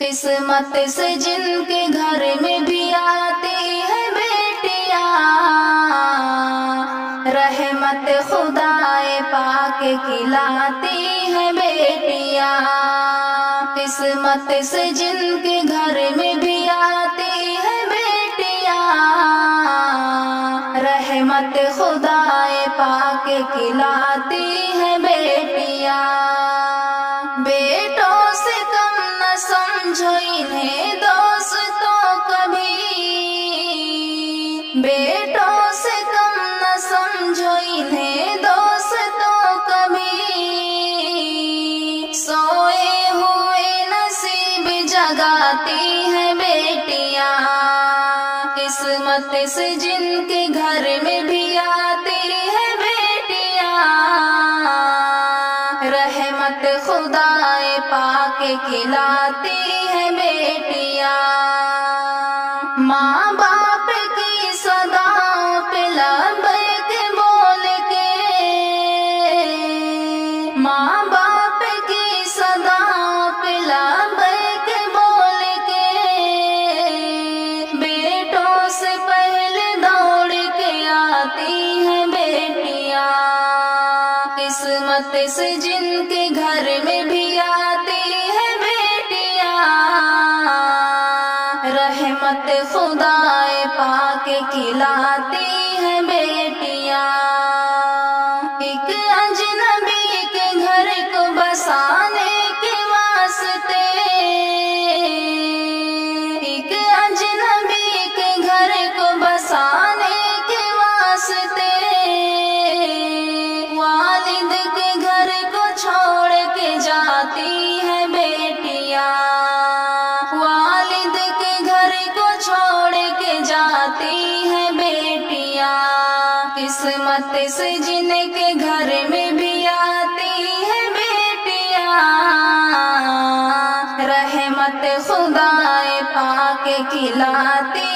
किस्मत से जिनके घर में भी आती है बेटियां, रहमत खुदाए पाक खिलाती है बेटियां। किस्मत से जिनके घर में भी आती है बेटियां, रहमत खुदाए पाक खिलाती है बेटियां। बेटों से कम न समझो इन्हें दोस्तों कभी, बेटों से कम न समझो इन्हें दोस्तों कभी। सोए हुए नसीब जगाती है बेटियां, किस्मत से जिनके घर में भी आती है बेटियां, रहमत खुदाए पाक खिलाती है बेटियां। माँ बाप की सदाओं पे लबैक बोल के, माँ बाप की सदाओं पे लबैक बोल के, बेटों से पहले दौड़ के आती है बेटियां। किस्मत से जिनके घर में भी आती है बेटियां, रहमत खुदाए पाक खिलाती है बेटियां। एक अजनबी के घर को बसाने के वास्ते, एक अजनबी के घर को बसाने के वास्ते, वालिद के घर को छोड़ के जाती है बेटियां, वालिद के घर को छोड़ के जाती है बेटियां। किस्मत से जिनके घर में भी आती है बेटियां, रहमत खुदाए पाक खिलाती